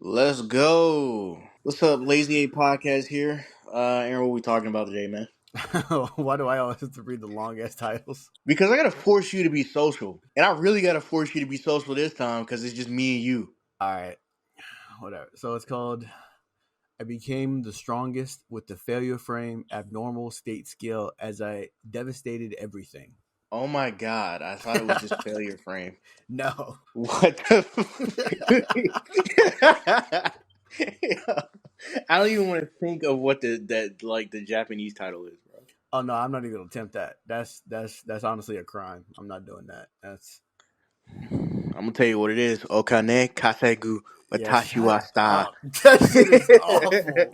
Let's go. What's up, LazyAPodcast here. Aaron, what we talking about today, man? Why do I always have to read the long ass titles? Because I gotta force you to be social, and I really gotta force you to be social this time because it's just me and you. All right, whatever. So it's called I became the strongest with the failure frame abnormal state skill as I devastated everything. Oh my god, I thought it was just failure frame. No. What the? I don't even want to think of what the Japanese title is, bro. Oh no, I'm not even gonna attempt that. That's honestly a crime. I'm not doing that. That's I'm gonna tell you what it is. Okane kasegu yeah. watashi Shut wa shita. up. That shit is awful.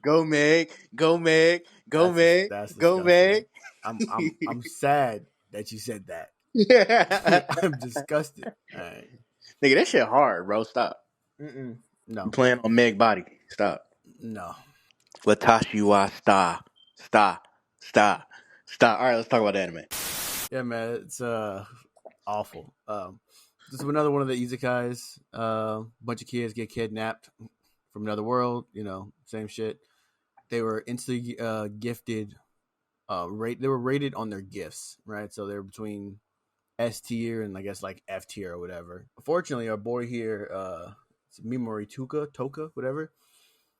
Go Meg, go Meg, go Meg, That's go disgusting. Meg. I'm sad that you said that. Nigga, I'm disgusted. All right. that shit hard, bro. Stop. You No. playing on Meg body. Stop. No. Watashi wa shita. Stop. Stop. Stop. All right, let's talk about the anime. Yeah, man, it's awful. This is another one of the isekais. Bunch of kids get kidnapped from another world. You know, same shit. They were instantly gifted. They were rated on their gifts, right? So they're between S tier and I guess like F tier or whatever. Fortunately, our boy here, it's Mimori Toka, whatever.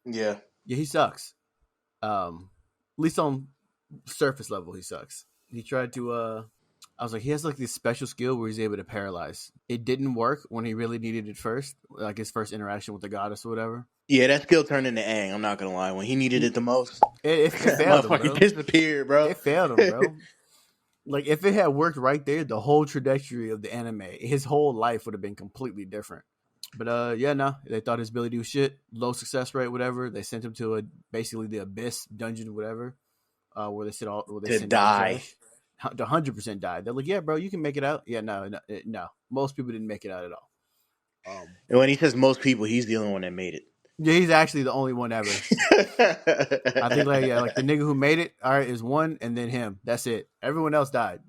Yeah. Yeah, he sucks. At least on surface level, he sucks. He tried to I was like, he has like this special skill where he's able to paralyze. It didn't work when he really needed it first, like his first interaction with the goddess or whatever. Yeah, that skill turned into Aang. I'm not gonna lie. When he needed it the most, It that failed him, motherfucker bro. disappeared, bro. It failed him, bro. Like if it had worked right there, the whole trajectory of the anime, his whole life would have been completely different. But yeah, no, they thought his ability was shit, low success rate, whatever. They sent him to basically the abyss dungeon, whatever, where they To send all the die. trash. 100% died. They're like, yeah, bro, you can make it out. Yeah, no. Most people didn't make it out at all. And when he says most people, he's the only one that made it. Yeah, he's actually the only one ever. I think like the nigga who made it, all right, is one, and then him. That's it. Everyone else died.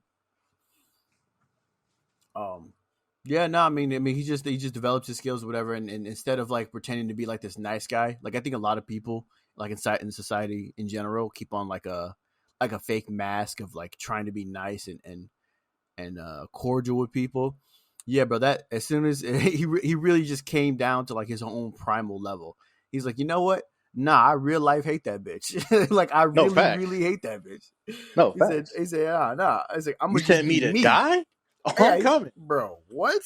Yeah, no, I mean, he just develops his skills or whatever, and instead of like pretending to be like this nice guy, like I think a lot of people like in society in general keep on like a fake mask of like trying to be nice and cordial with people. Yeah, bro. That as soon as he really just came down to like his own primal level. He's like, you know what? Nah, I real life hate that bitch. Like I No really, facts. really hate that bitch. No He said, facts. nah. I was like, I'm You gonna just sent me be to me. die? Oh, Yeah, I'm coming. bro. What?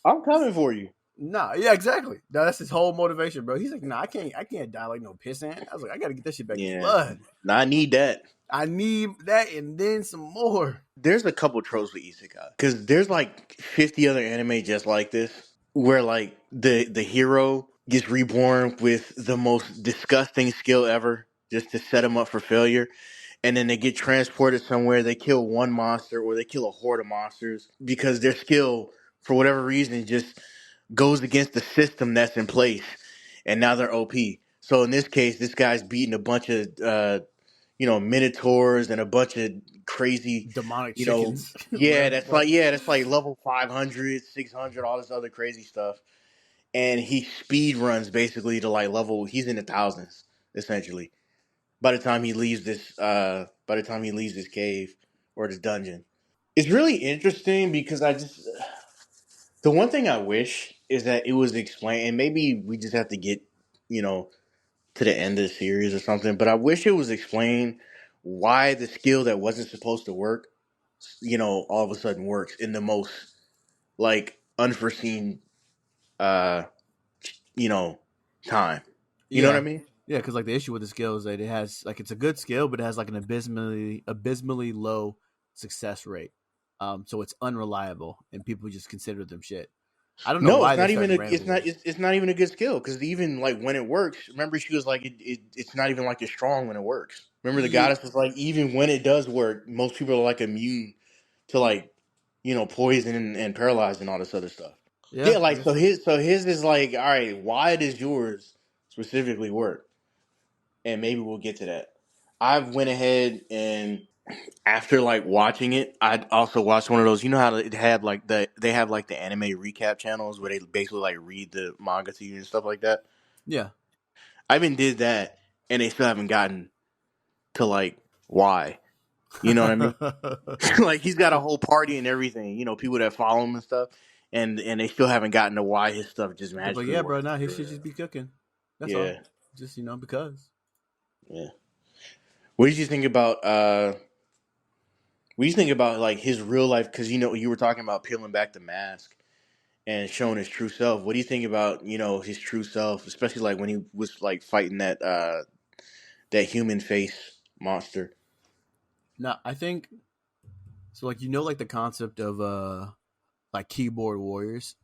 I'm coming for you. Nah, yeah, exactly. That's his whole motivation, bro. He's like, nah, I can't die like no pissant. I was like, I gotta get that shit back in Yeah. blood. Nah, I need that. I need that and then some more. There's a couple tropes with Isekai. Because there's like 50 other anime just like this. Where like the hero gets reborn with the most disgusting skill ever. Just to set him up for failure. And then they get transported somewhere. They kill one monster or they kill a horde of monsters. Because their skill, for whatever reason, just goes against the system that's in place, and now they're OP. So in this case, this guy's beating a bunch of minotaurs and a bunch of crazy, Demonic you know, chickens. Whatever the fuck. that's like level 500, 600, all this other crazy stuff. And he speed runs basically to like level. He's in the thousands essentially. By the time he leaves this cave or this dungeon, it's really interesting because the one thing I wish is that it was explained, and maybe we just have to get, you know, to the end of the series or something, but I wish it was explained why the skill that wasn't supposed to work, all of a sudden works in the most, like, unforeseen, uh, you know, time. You know what I Yeah. mean? Yeah, because like the issue with the skill is that it has like it's a good skill, but it has like an abysmally low success rate. So it's unreliable, and people just consider them shit. I don't know No, why it's they not even started a, it's randomly not, doing it's not even a good skill because even like when it works, remember she was like, it's not even like it's strong when it works. Remember the this. goddess was like, even when it does work, most people are like immune to like, poison and paralyzed and all this other stuff. Yeah, Yeah, I like guess. so his is like, all right, why does yours specifically work? And maybe we'll get to that. I've went ahead and after like watching it, I also watched one of those. You know how it had like they have like the anime recap channels where they basically like read the manga to you and stuff like that. Yeah. I even did that, and they still haven't gotten to like why. You know what I mean? Like he's got a whole party and everything. You know, people that follow him and stuff, and they still haven't gotten to why his stuff just They're like, magically yeah, bro, works. nah, his shit just be cooking. That's all. Yeah, Just, because. yeah. What did you think about? What do you think about like his real life? Because you were talking about peeling back the mask and showing his true self. What do you think about his true self, especially like when he was like fighting that human face monster? Now, I think so. Like, like the concept of like keyboard warriors.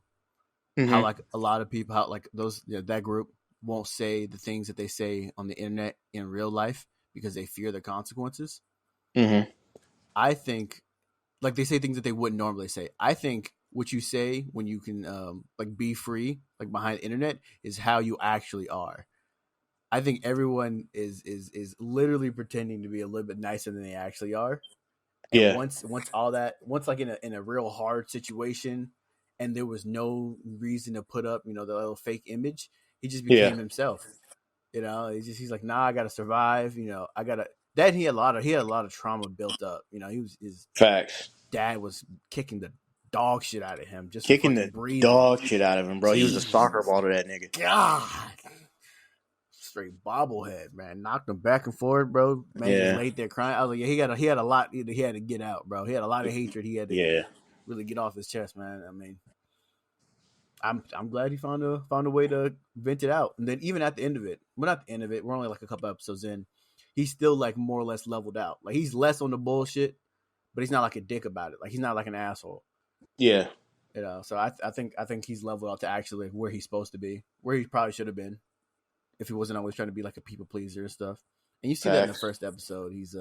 How Mm-hmm. like a lot of people, how like those that group won't say the things that they say on the internet in real life because they fear the consequences. Mm-hmm. I think like they say things that they wouldn't normally say. I think what you say when you can like be free like behind the internet is how you actually are. I think everyone is literally pretending to be a little bit nicer than they actually are. And Yeah. once like in a real hard situation and there was no reason to put up, the little fake image, he just Yeah. became himself. He's like, nah, I gotta survive, I gotta that he had a lot of trauma built up. His Facts. dad was kicking the dog shit out of him just for Kicking fucking the breathing. dog shit out of him, bro. He was a soccer Jesus ball to that nigga. God. Straight bobblehead, man. Knocked him back and forth, bro. Man just Yeah. laid there crying. I was like, yeah, he had a lot he had to get out, bro. He had a lot of hatred he had to Yeah. really get off his chest, man. I mean, I'm glad he found a way to vent it out. And then even at the end of it, well, not the end of it, we're only like a couple episodes in. He's still like more or less leveled out. Like he's less on the bullshit, but he's not like a dick about it. Like he's not like an asshole. Yeah. So I think he's leveled out to actually where he's supposed to be, where he probably should have been if he wasn't always trying to be like a people pleaser and stuff. And you see that in the Facts. first episode. He's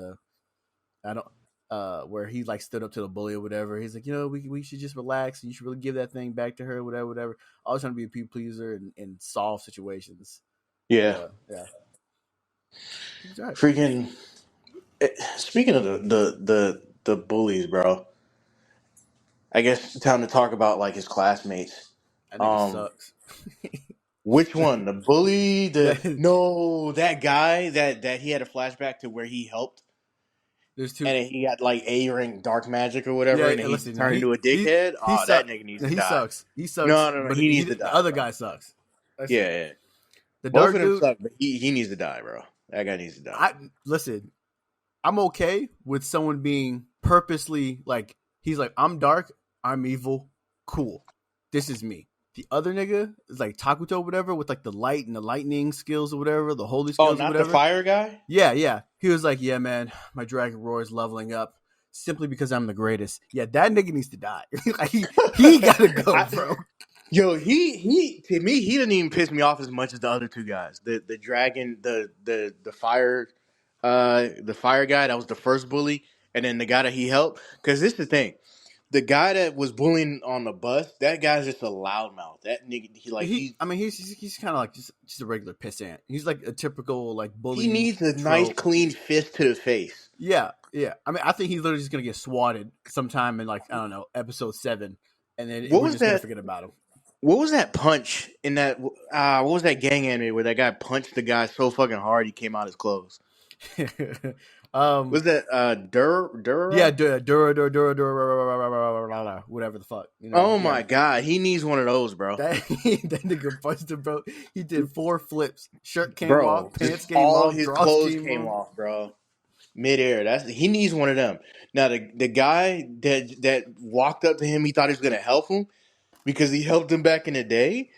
I don't where he like stood up to the bully or whatever. He's like, we should just relax and you should really give that thing back to her, whatever. Always trying to be a people pleaser and solve situations. But Yeah. yeah, he's right. Freaking. Speaking of the bullies, bro. I guess it's time to talk about like his classmates. That nigga Um, sucks. which one? The bully? The that, no, that guy that he had a flashback to where he helped, there's two. and he got like A ring dark magic or whatever, Yeah, and then he listen, no, turned he into a he dickhead. he Oh, that sucks. nigga needs No, to he die. sucks. He No, sucks. no, no, But he needs to the die, other bro. guy sucks. Yeah, Listen, yeah. the Both dark of them dude. suck, but he needs to die, bro. That guy needs to die. I listen. I'm okay with someone being purposely like he's like I'm dark, I'm evil, cool. This is me. The other nigga is like Takuto, whatever, with like the light and the lightning skills or whatever, the holy Oh, skills or not the whatever. fire guy. Yeah, yeah. He was like, yeah, man, my dragon roar is leveling up simply because I'm the greatest. Yeah, that nigga needs to die. Like he gotta go, I, bro. Yo, he to me he didn't even piss me off as much as the other two guys. The dragon, the fire guy that was the first bully, and then the guy that he helped. Because this is the thing, the guy that was bullying on the bus, that guy's just a loudmouth. That nigga, I mean, he's kind of like just a regular pissant. He's like a typical like he bully needs a nice trope. clean fist to the face. Yeah, yeah. I mean, I think he's literally just gonna get swatted sometime in like I don't know episode 7, and then What we're was just gonna that? forget about him. What was that punch in that? What was that gang anime where that guy punched the guy so fucking hard he came out his clothes? um, Was that yeah, Dura? whatever the fuck, Oh yeah. my god, he needs one of those, bro. That that nigga punched him, bro. He did 4 flips. Shirt came Bro, off, pants just came all off, his drawers clothes came came off. off, bro. Midair. He needs one of them. Now the guy that walked up to him, he thought he was gonna help him because he helped him back in the day,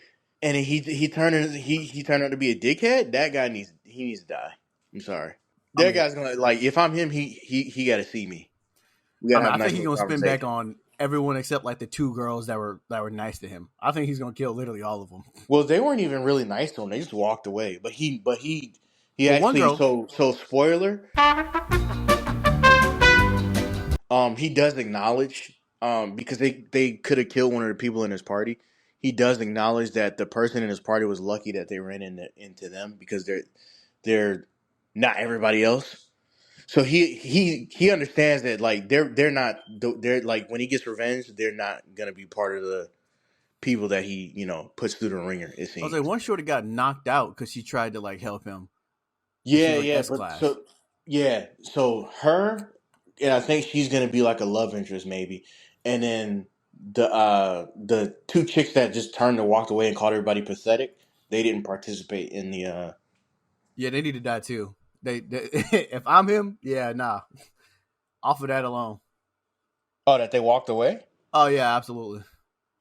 and he turned out to be a dickhead. That guy needs to die. I'm sorry. I That mean, guy's gonna like if I'm him, he got to see me. We gotta have a I nice think he's little gonna spin back conversation. on everyone except like the 2 girls that were nice to him. I think he's gonna kill literally all of them. Well, they weren't even really nice to him. They just walked away. He Well, one actually girl, so spoiler. He does acknowledge because they could have killed one of the people in his party. He does acknowledge that the person in his party was lucky that they ran into them because they're not everybody else. So he understands that like they're like when he gets revenge, they're not gonna be part of the people that he puts through the ringer. It I was like, seems. one shorty got knocked out because she tried to like help him, and she Yeah, was like yeah, S but class. so her, and I think she's gonna be like a love interest maybe, and then the two chicks that just turned and walked away and called everybody pathetic, they didn't participate in the Yeah, they need to die too. They if I'm him, yeah, nah, off of that alone. oh, that they walked away. Oh yeah, absolutely.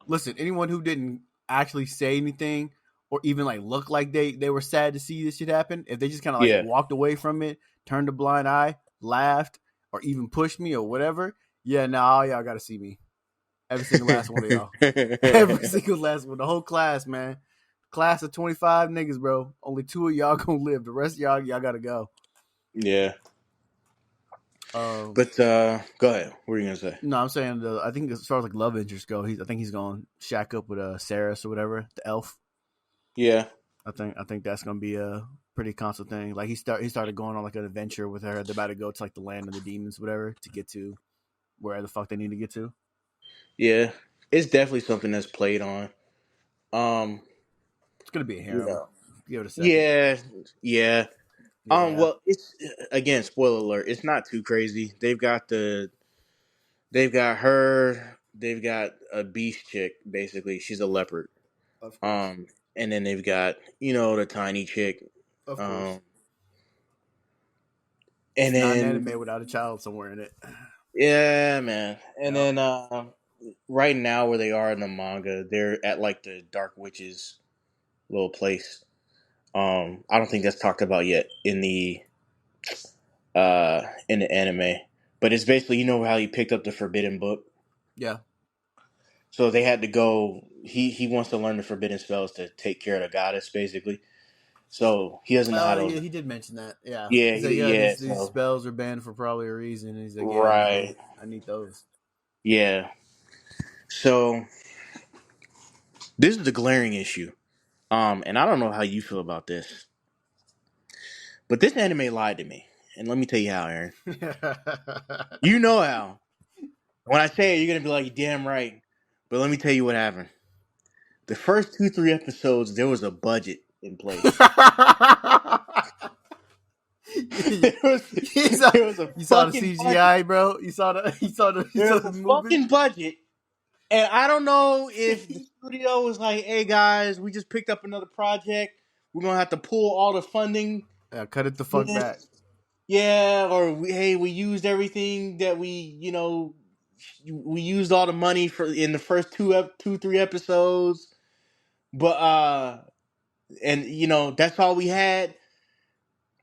Listen, anyone who didn't actually say anything or even like look like they were sad to see this shit happen, if they just kind of like Yeah. walked away from it, turned a blind eye, laughed, or even pushed me or whatever, yeah, nah, all y'all got to see me. Every single last one of y'all. Every single last one. The whole class, man. Class of 25 niggas, bro. Only two of y'all gonna live. The rest of y'all gotta go. Yeah. Um, But go ahead. What are you gonna say? no, I'm saying I think as far as like love interest go, I think he's gonna shack up with Sarah or whatever, the elf. Yeah. I think that's gonna be a pretty constant thing. Like he started going on like an adventure with her. They're about to go to like the land of the demons, whatever, to get to where the fuck they need to get to. Yeah. It's definitely something that's played on. Um. It's gonna be a harem. Yeah. Give it a second. Yeah. Yeah. Yeah. Well, it's again, spoiler alert. It's not too crazy. They've got her. They've got a beast chick. Basically, she's a leopard. Of course. Um, and then they've got the tiny chick. Of course. Um, and It's not an then anime without a child somewhere in it. yeah, man. And Yep. then right now where they are in the manga, they're at like the Dark Witches little place. I don't think that's talked about yet in the anime, but it's basically how he picked up the forbidden book. Yeah. So they had to go. He wants to learn the forbidden spells to take care of the goddess, basically. So he doesn't know how Oh yeah, to. he did mention that. Yeah. Yeah, He's like, yeah, these these So spells are banned for probably a reason. And he's like, yeah, right, I need those. yeah. So this is the glaring issue. And I don't know how you feel about this, but this anime lied to me, and let me tell you how, Aaron. You know how. When I say it, you're gonna be like, "Damn right," but let me tell you what happened. The first 2-3 episodes, there was a budget in place. you, there was saw, there was a you saw the fucking budget. CGI, bro. You saw There was the a movement. fucking budget. And I don't know if the studio was like, "Hey guys, we just picked up another project. We're gonna have to pull all the funding Yeah, cut it the for fuck back. this." Yeah, or hey, we used everything that we used all the money for in the first 2, 3 episodes, but and that's all we had.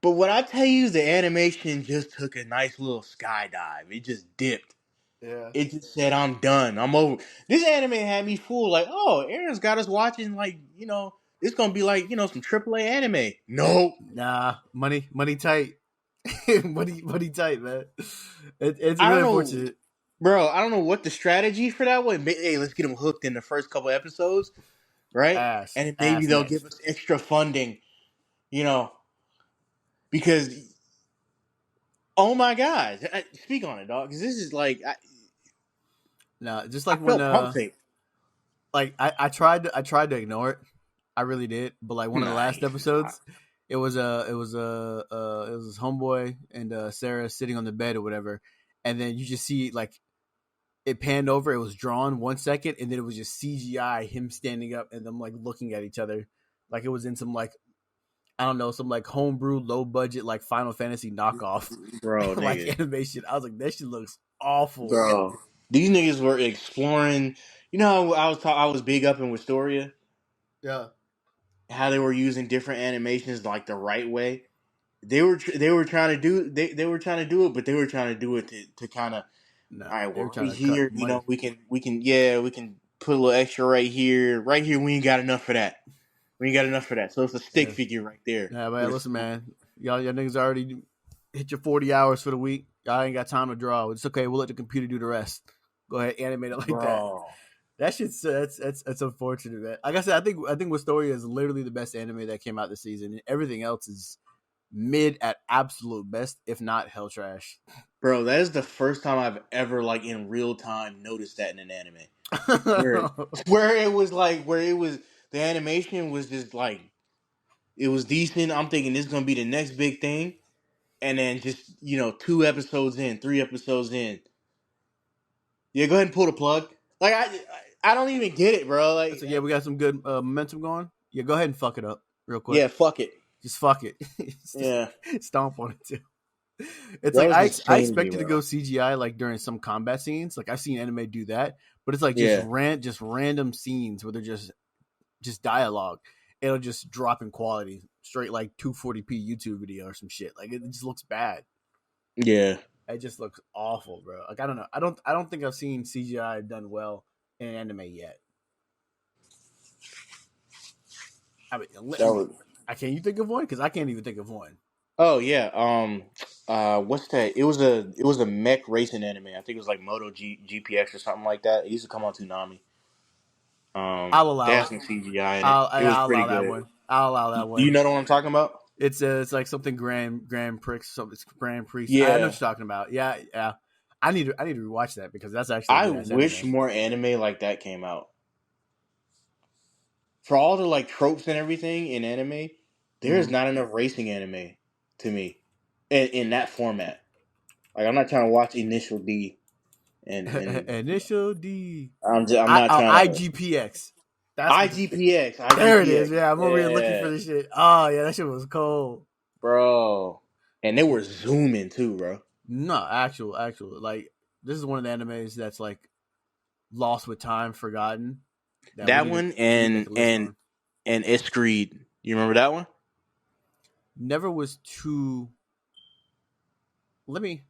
But what I tell you, the animation just took a nice little skydive. It just dipped. Yeah. It just said, "I'm done. I'm over." This anime had me fooled. Like, oh, Aaron's got us watching. Like, it's gonna be like some AAA anime. No, Nah, money tight. money tight, man. It's I really don't know, unfortunate. bro. I don't know what the strategy for that was. Hey, let's get them hooked in the first couple episodes, right? And then maybe Ass they'll give next. us extra funding. You know, because oh my god, speak on it, dog. Because this is like No, just I like when felt pump fake. like I tried to ignore it. I really did. But like one of the Nah, last episodes, it was his homeboy and Sarah sitting on the bed or whatever, and then you just see like it panned over. It was drawn 1 second, and then it was just CGI him standing up and them like looking at each other, like it was in some like I don't know some like homebrew low budget like Final Fantasy knockoff bro, like nigga, animation. I was like, that shit looks awful. bro. These niggas were exploring. You know how I was big up in Wistoria. Yeah. How they were using different animations like the right way. They were trying to do they were trying to do it, but they were trying to do it to kind of No, all right. they were Well, trying right to cut here, money. we can put a little extra right here. Right here, we ain't got enough for that. We ain't got enough for that. So it's a stick Yeah. figure right there Yeah, with man. a Listen, smile. man. Y'all niggas already hit your 40 hours for the week. Y'all ain't got time to draw. It's okay. We'll let the computer do the rest. Go ahead, animate it like that. Bro. That shit's that's unfortunate, man. Like I said, I think Wistoria is literally the best anime that came out this season. Everything else is mid at absolute best, if not hell trash. Bro, that is the first time I've ever like in real time noticed that in an anime. Where where it was like where it was the animation was just like it was decent. I'm thinking this is gonna be the next big thing. And then just, 2 episodes in, 3 episodes in. Yeah, go ahead and pull the plug. Like I don't even get it, bro. Like So yeah, we got some good momentum going. Yeah, go ahead and fuck it up real quick. yeah, fuck it. Just fuck it. Just Yeah. stomp on it too. It's That like was I insane to me, expected to bro. go CGI like during some combat scenes. Like I've seen anime do that, but it's like Yeah. just random scenes where they're just dialogue. It'll just drop in quality straight like 240p YouTube video or some shit. Like it just looks bad. Yeah. It just looks awful, bro. Like I don't know. I don't think I've seen CGI done well in anime yet. I That mean, was can you think of one? Because I can't even think of one. Oh yeah. What's that? It was a mech racing anime. I think it was like GPX or something like that. It used to come on Toonami. I'll They allow had it. some CGI in it. It was I'll pretty allow that good. one. I'll allow that You one. know what I'm talking about? It's like something Grand Prix, something Grand Prix. I know Yeah. what you're talking about. Yeah, yeah. I need to rewatch that because that's actually a I good ass wish anime. more anime like that came out. For all the like tropes and everything in anime, there's Mm-hmm. not enough racing anime to me in that format. Like I'm not trying to watch Initial D and Initial D. I'm not trying to IGPX. That's what. IGPX There it is. IGPX. Yeah, I'm over here looking for Yeah, this shit. Oh yeah, that shit was cold. bro. And they were Yeah. zooming too, bro. No, actual. Like this is one of the animes that's like lost with time, forgotten. That That one we need to make a list on. and Escreed. You remember that one? Never was too. Let me.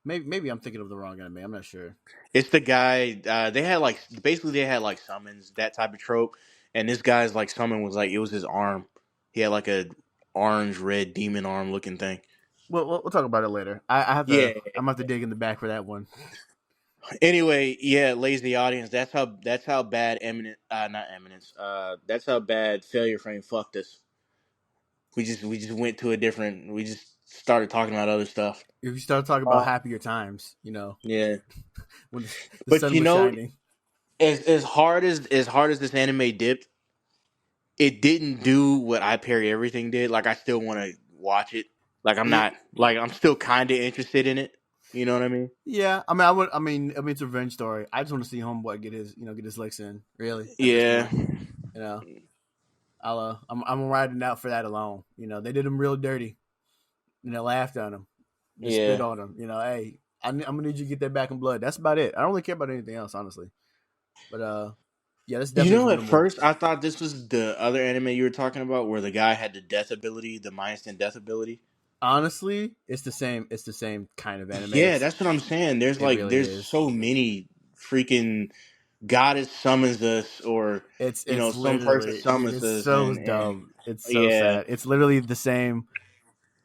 Maybe I'm thinking of the wrong anime. I'm not sure. It's the guy. They had like basically they had like summons that type of trope, and this guy's like summon was like it was his arm. He had like a orange red demon arm looking thing. We'll talk about it later. I have to. Yeah. I'm gonna have to dig in the back for that one. Anyway, yeah, lazy audience. That's how bad not eminence. That's how bad failure frame fucked us. We just went to a different. We just started talking about other stuff. If you start talking about Uh, happier times, yeah, when the but sun was shining. as hard as this anime dipped, it didn't do what I Parry Everything did. Like I still want to watch it. Like I'm It, not. Like I'm still kind of interested in it. You know what I mean? yeah, I mean, I would. I mean, it's a revenge story. I just want to see Homeboy get his licks in. Really, at this Yeah, point, you know, I'm riding out for that alone. They did him real dirty. Laughed on him, just spit yeah. on him. Hey, I'm gonna need you to get that back in blood. That's about it. I don't really care about anything else, honestly. But yeah, this You definitely is know, one at of the more. first I thought this was the other anime you were talking about, where the guy had the death ability, the minus 10 death ability. Honestly, it's the same. It's the same kind of anime. Yeah, that's what I'm saying. It really There's is. so many freaking goddess summons us, or It's some person literally, dude. summons It's us, so and dumb. It's so yeah, sad. It's literally the same.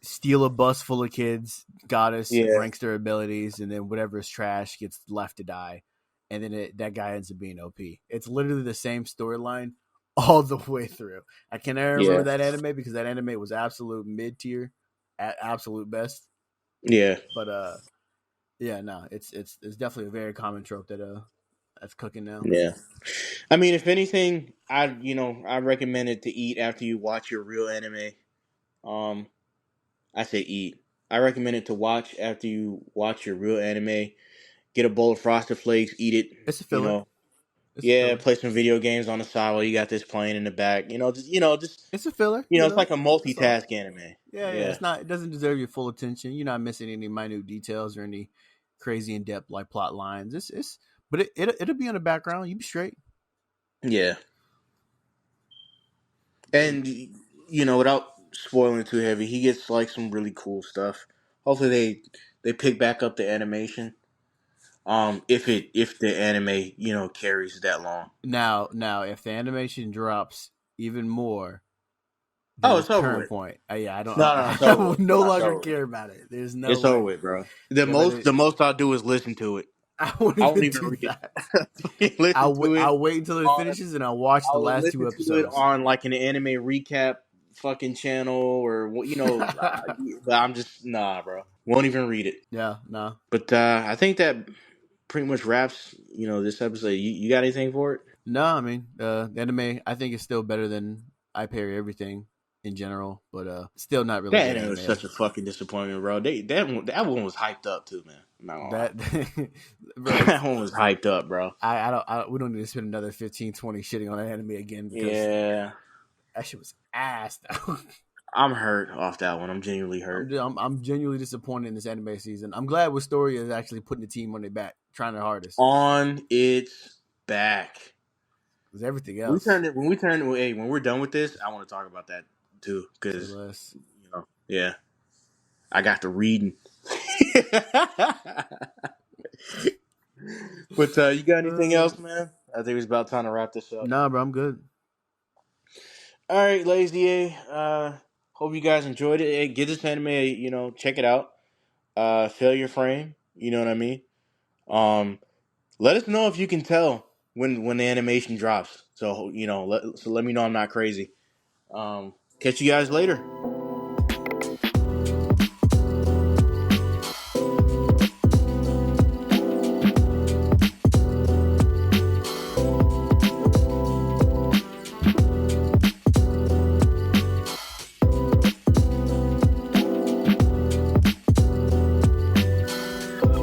Steal a bus full of kids. Goddess yeah, ranks their abilities, and then whatever is trash gets left to die, and then that guy ends up being OP. It's literally the same storyline all the way through. I can never remember yeah, that anime because that anime was absolute mid tier, at absolute best. yeah, But yeah, no, it's definitely a very common trope that's cooking now. yeah. I mean, if anything, I recommend it to eat after you watch your real anime. Um, I say eat. I recommend it to watch after you watch your real anime. Get a bowl of Frosted Flakes, eat it. It's a You filler. know, It's a yeah, filler. play some video games on the side while you got this playing in the back. It's a filler. It's like a That's all. multitask anime. Yeah. Yeah, It's not. It doesn't deserve your full attention. You're not missing any minute details or any crazy in depth like plot lines. But it'll be in the background. You be straight. yeah, But and without spoiling too heavy, he gets like some really cool stuff. Hopefully, they pick back up the animation. If the anime carries that long. now, if the animation drops even more than Oh, this it's over current with. point, yeah, I don't. No, it's I over will with. no No, it's longer over with. care about it. There's no It's over way. with, bro. The Yeah, but most the most I'll do is listen to it. I won't I won't even even do read that. it. Listen to it I'll wait until it on. finishes and I'll watch I the will last two listen to it episodes. on like an anime recap. fucking channel or but I'm just nah, bro. Won't even read it. Yeah, no. But I think that pretty much wraps this episode. You got anything for it? No, I mean, the anime I think is still better than I Parry Everything in general, but still not really That good anime was anime. such a fucking disappointment, bro. That one was hyped up too, man. I'm not gonna lie. That bro, That one was hyped up, bro. we don't need to spend another 15, 20 shitting on an anime again because Yeah, that shit was ass. I'm hurt off that one. I'm genuinely hurt. I'm genuinely disappointed in this anime season. I'm glad Wistoria is actually putting the team on their back, trying their hardest. On its back. Because everything else, When we're done with this, I want to talk about that too, say because less. yeah, I got to reading. But you got anything else, man? I think it's about time to wrap this up. Nah, bro, I'm good. All right, Lazy A. Hope you guys enjoyed it. Hey, get this anime, check it out. Failure Frame, you know what I mean? Um, Let us know if you can tell when the animation drops. So let me know I'm not crazy. Catch you guys later.